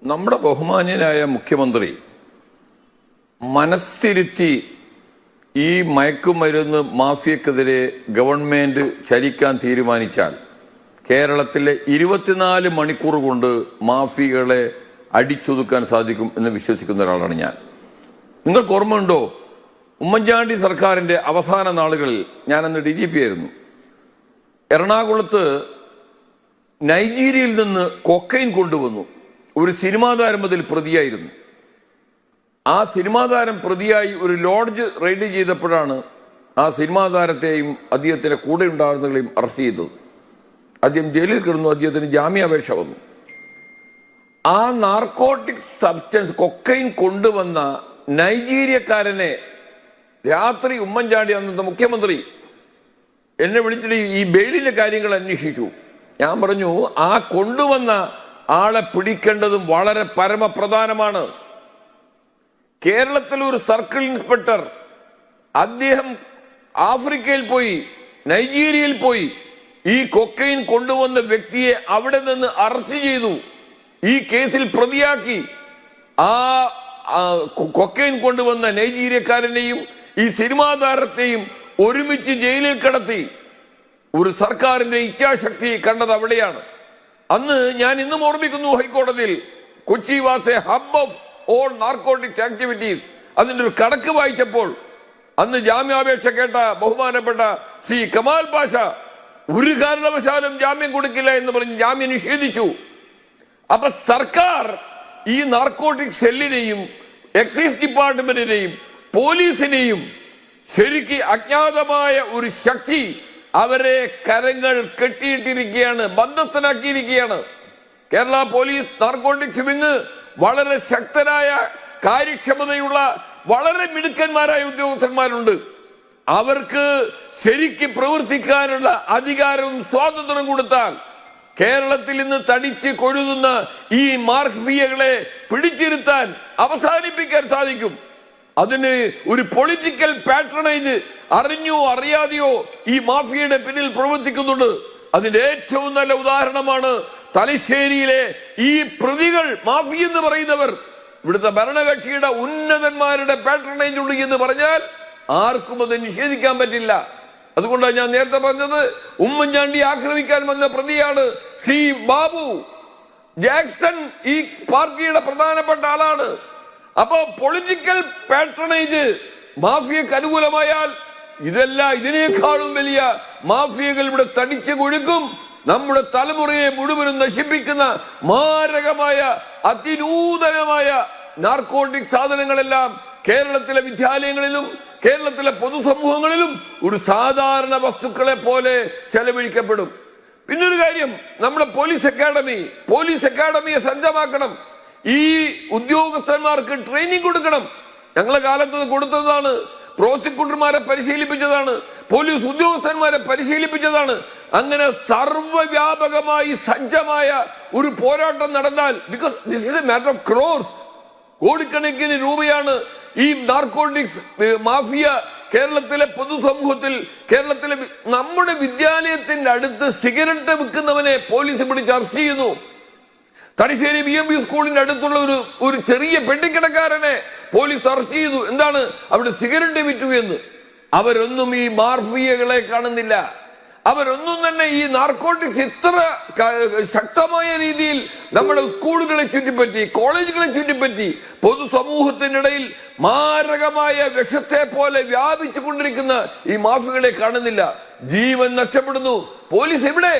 നമ്മുടെ ബഹുമാന്യനായ മുഖ്യമന്ത്രി മനസ്സിരുത്തി ഈ മയക്കുമരുന്ന് മാഫിയക്കെതിരെ ഗവൺമെന്റ് ചലിക്കാൻ തീരുമാനിച്ചാൽ കേരളത്തിലെ 24 മണിക്കൂർ കൊണ്ട് മാഫിയകളെ അടിച്ചൊതുക്കാൻ സാധിക്കും എന്ന് വിശ്വസിക്കുന്ന ഒരാളാണ് ഞാൻ. നിങ്ങൾക്ക് ഓർമ്മയുണ്ടോ, ഉമ്മൻചാണ്ടി സർക്കാരിന്റെ അവസാന നാളുകളിൽ ഞാനന്ന് DGP ആയിരുന്നു. എറണാകുളത്ത് നൈജീരിയയിൽ നിന്ന് കൊക്കൈൻ കൊണ്ടുവന്നു. ഒരു സിനിമാ താരം അതിൽ പ്രതിയായിരുന്നു. ആ സിനിമാ താരം പ്രതിയായി ഒരു ലോഡ്ജ് റെയ്ഡ് ചെയ്തപ്പോഴാണ് ആ സിനിമാ താരത്തെയും അദ്ദേഹത്തിന്റെ കൂടെ ഉണ്ടായിരുന്നവരെയും അറസ്റ്റ് ചെയ്തത്. അദ്ദേഹം ജയിലിൽ കിടന്നു. അദ്ദേഹത്തിന് ജാമ്യാപേക്ഷ വന്നു. ആ നാർക്കോട്ടിക് സബ്സ്റ്റൻസ് കൊക്കൈൻ കൊണ്ടുവന്ന നൈജീരിയക്കാരനെ രാത്രി ഉമ്മൻചാണ്ടി അന്നത്തെ മുഖ്യമന്ത്രി എന്നെ വിളിച്ചിട്ട് ഈ ബെയിലിന്റെ കാര്യങ്ങൾ അന്വേഷിച്ചു. ഞാൻ പറഞ്ഞു, ആ കൊണ്ടുവന്ന ആളെ പിടിക്കേണ്ടതും വളരെ പരമപ്രധാനമാണ്. കേരളത്തിൽ ഒരു സർക്കിൾ ഇൻസ്പെക്ടർ അദ്ദേഹം ആഫ്രിക്കയിൽ പോയി, നൈജീരിയയിൽ പോയി ഈ കൊക്കൈൻ കൊണ്ടുവന്ന വ്യക്തിയെ അവിടെ നിന്ന് അറസ്റ്റ് ചെയ്തു. ഈ കേസിൽ പ്രതിയാക്കി. ആ കൊക്കൈൻ കൊണ്ടുവന്ന നൈജീരിയക്കാരനെയും ഈ സിനിമാ താരത്തെയും ഒരുമിച്ച് ജയിലിൽ കിടത്തി. ഒരു സർക്കാരിന്റെ ഇച്ഛാശക്തി കണ്ടത് അവിടെയാണ്. അന്ന് ഞാൻ ഇന്നും ഓർമ്മിക്കുന്നു, ഹൈക്കോടതിയിൽ Kochi was A hub of all narcotics activities അതിന്റെ ഒരു കണക്ക് വായിച്ചപ്പോൾ അന്ന് ജാമ്യാപേക്ഷ കേട്ട ബഹുമാനപ്പെട്ട ശ്രീ കമാൽ പാഷ ഒരു കാരണവശാലും ജാമ്യം കൊടുക്കില്ല എന്ന് പറഞ്ഞ് ജാമ്യം നിഷേധിച്ചു. അപ്പൊ സർക്കാർ ഈ നാർക്കോട്ടിക് സെല്ലിനെയും എക്സൈസ് ഡിപ്പാർട്ട്മെന്റിനെയും പോലീസിനെയും ശരിക്ക് അജ്ഞാതമായ ഒരു ശക്തി അവരെ കരങ്ങൾ കെട്ടിയിട്ടിരിക്കുകയാണ്, ബന്ധസ്ഥനാക്കിയിരിക്കുകയാണ്. കേരള പോലീസ് നാർക്കോട്ടിക്സ് വിങ് വളരെ ശക്തരായ, കാര്യക്ഷമതയുള്ള, വളരെ മിടുക്കന്മാരായ ഉദ്യോഗസ്ഥന്മാരുണ്ട്. അവർക്ക് ശരിക്ക് പ്രവർത്തിക്കാനുള്ള അധികാരവും സ്വാതന്ത്ര്യം കൊടുത്താൽ കേരളത്തിൽ ഇന്ന് തടിച്ച് കൊഴുതുന്ന ഈ മാഫിയകളെ പിടിച്ചിരുത്താൻ, അവസാനിപ്പിക്കാൻ സാധിക്കും. അതിന് ഒരു പൊളിറ്റിക്കൽ പാട്രണേജ് അറിഞ്ഞോ അറിയാതെയോ ഈ മാഫിയയുടെ പിന്നിൽ പ്രവർത്തിക്കുന്നുണ്ട്. അതിന്റെ ഏറ്റവും നല്ല ഉദാഹരണമാണ് തലശ്ശേരിയിലെ ഈ പ്രതികൾ. മാഫിയ എന്ന് പറയുന്നവർ ഇവിടുത്തെ ഭരണകക്ഷിയുടെ ഉന്നതന്മാരുടെ പാട്രണേജ് ഉണ്ട് എന്ന് പറഞ്ഞാൽ ആർക്കും അത് നിഷേധിക്കാൻ പറ്റില്ല. അതുകൊണ്ടാണ് ഞാൻ നേരത്തെ പറഞ്ഞത്, ഉമ്മൻചാണ്ടി ആക്രമിക്കാൻ വന്ന പ്രതിയാണ് സി ബാബു ജാക്സൺ. ഈ പാർട്ടിയുടെ പ്രധാനപ്പെട്ട ആളാണ്. അപ്പോ പൊളിറ്റിക്കൽ പാട്രണേജ് മാഫിയക്ക് അനുകൂലമായാൽ ഇതിനേക്കാളും വലിയ മാഫിയകൾ ഇവിടെ തടിച്ചു കൊഴുക്കും. നമ്മുടെ തലമുറയെ മുഴുവനും നശിപ്പിക്കുന്ന മാരകമായ അതിനൂതനമായ നാർക്കോട്ടിക് സാധനങ്ങളെല്ലാം കേരളത്തിലെ വിദ്യാലയങ്ങളിലും കേരളത്തിലെ പൊതുസമൂഹങ്ങളിലും ഒരു സാധാരണ വസ്തുക്കളെ പോലെ ചെലവഴിക്കപ്പെടും. പിന്നൊരു കാര്യം, നമ്മുടെ പോലീസ് അക്കാഡമിയെ സജ്ജമാക്കണം. ഈ ഉദ്യോഗസ്ഥന്മാർക്ക് ട്രെയിനിങ് കൊടുക്കണം. ഞങ്ങളെ കാലത്ത് കൊടുത്തതാണ്. പ്രോസിക്യൂട്ടർമാരെ പരിശീലിപ്പിച്ചതാണ്, പോലീസ് ഉദ്യോഗസ്ഥന്മാരെ പരിശീലിപ്പിച്ചതാണ്. അങ്ങനെ സർവ്വവ്യാപകമായി സജ്ജമായ ഒരു പോരാട്ടം നടന്നാൽ, because this is A matter of crores, കോടിക്കണക്കിന് രൂപയാണ് ഈ നാർക്കോട്ടിക്സ് മാഫിയ കേരളത്തിലെ പൊതുസമൂഹത്തിൽ, കേരളത്തിലെ നമ്മുടെ വിദ്യാലയത്തിന്റെ അടുത്ത് സിഗരറ്റ് വിൽക്കുന്നവനെ പോലീസ് പിടിച്ച് അറസ്റ്റ് ചെയ്യുന്നു. തലശ്ശേരി BMB സ്കൂളിന്റെ അടുത്തുള്ള ഒരു ചെറിയ പെട്ടിക്കിടക്കാരനെ പോലീസ് അറസ്റ്റ് ചെയ്തു. എന്താണ്? അവിടെ സിഗരറ്റ് വിറ്റു എന്ന്. അവരൊന്നും ഈ മാഫിയകളെ കാണുന്നില്ല. അവരൊന്നും തന്നെ ഈ നാർക്കോട്ടിക്സ് ഇത്ര ശക്തമായ രീതിയിൽ നമ്മുടെ സ്കൂളുകളെ ചുറ്റിപ്പറ്റി, കോളേജുകളെ ചുറ്റിപ്പറ്റി പൊതുസമൂഹത്തിനിടയിൽ മാരകമായ വിഷത്തെ പോലെ വ്യാപിച്ചു കൊണ്ടിരിക്കുന്ന ഈ മാഫിയകളെ കാണുന്നില്ല. ജീവൻ നഷ്ടപ്പെടുന്നു. പോലീസ് എവിടെ?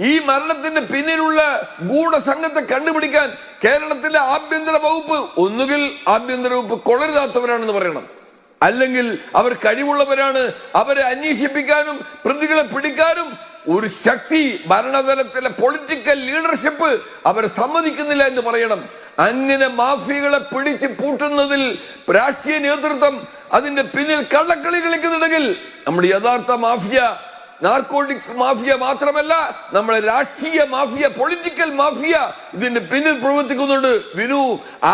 ഈ മരണത്തിന്റെ പിന്നിലുള്ള ഗൂഢസംഘത്തെ കണ്ടുപിടിക്കാൻ കേരളത്തിലെ ആഭ്യന്തര വകുപ്പ്, ഒന്നുകിൽ ആഭ്യന്തര വകുപ്പ് കൊള്ളരുതാത്തവരാണെന്ന് പറയണം, അല്ലെങ്കിൽ അവർ കഴിവുള്ളവരാണ്. അവരെ അന്വേഷിപ്പിക്കാനും പ്രതികളെ പിടിക്കാനും ഒരു ശക്തി, ഭരണതലത്തിലെ പൊളിറ്റിക്കൽ ലീഡർഷിപ്പ് അവരെ സമ്മതിക്കുന്നില്ല എന്ന് പറയണം. അങ്ങനെ മാഫിയകളെ പിടിച്ച് പൂട്ടുന്നതിൽ രാഷ്ട്രീയ നേതൃത്വം അതിന്റെ പിന്നിൽ കള്ളക്കളി കളിക്കുന്നുണ്ടെങ്കിൽ നമ്മുടെ യഥാർത്ഥ മാഫിയ നാർക്കോട്ടിക്സ് മാഫിയ മാത്രമല്ല, നമ്മളെ രാഷ്ട്രീയ മാഫിയ, പൊളിറ്റിക്കൽ മാഫിയ ഇതിന്റെ പിന്നിൽ പ്രവർത്തിക്കുന്നുണ്ട്. വിനു,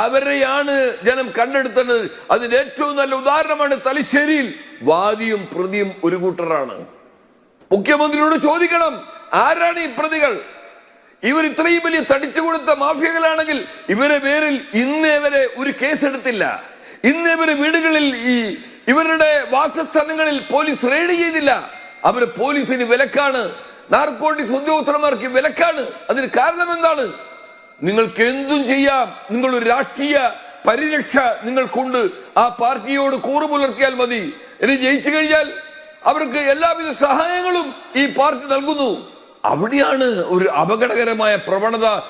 അവരെയാണ് ജനം കണ്ടെടുത്തത്. അതിന്റെ ഏറ്റവും നല്ല ഉദാഹരണമാണ് തലശ്ശേരിയിൽ. വാദിയും പ്രതിയും ഒരു കൂട്ടറാണ്. മുഖ്യമന്ത്രിയോട് ചോദിക്കണം, ആരാണ് ഈ പ്രതികൾ? ഇവർ ഇത്രയും വലിയ തടിച്ചു കൊടുത്ത മാഫിയകളാണെങ്കിൽ ഇവരെ പേരിൽ ഇന്നേ വരെ ഒരു കേസെടുത്തില്ല. ഇന്നേ വരെ വീടുകളിൽ ഇവരുടെ വാസസ്ഥലങ്ങളിൽ പോലീസ് റെയ്ഡ് ചെയ്തില്ല. അവര് പോലീസിന് വിലക്കാണ്, നാർക്കോട്ടിക്സ് ഉദ്യോഗസ്ഥന്മാർക്ക് വിലക്കാണ്. അതിന് കാരണം എന്താണ്? നിങ്ങൾക്ക് എന്തും ചെയ്യാം, നിങ്ങളൊരു രാഷ്ട്രീയ പരിരക്ഷ നിങ്ങൾക്കുണ്ട്. ആ പാർട്ടിയോട് കൂറു പുലർത്തിയാൽ മതി. ഇനി ജയിച്ചു കഴിഞ്ഞാൽ അവർക്ക് എല്ലാവിധ സഹായങ്ങളും ഈ പാർട്ടി നൽകുന്നു. അവിടെയാണ് ഒരു അപകടകരമായ പ്രവണത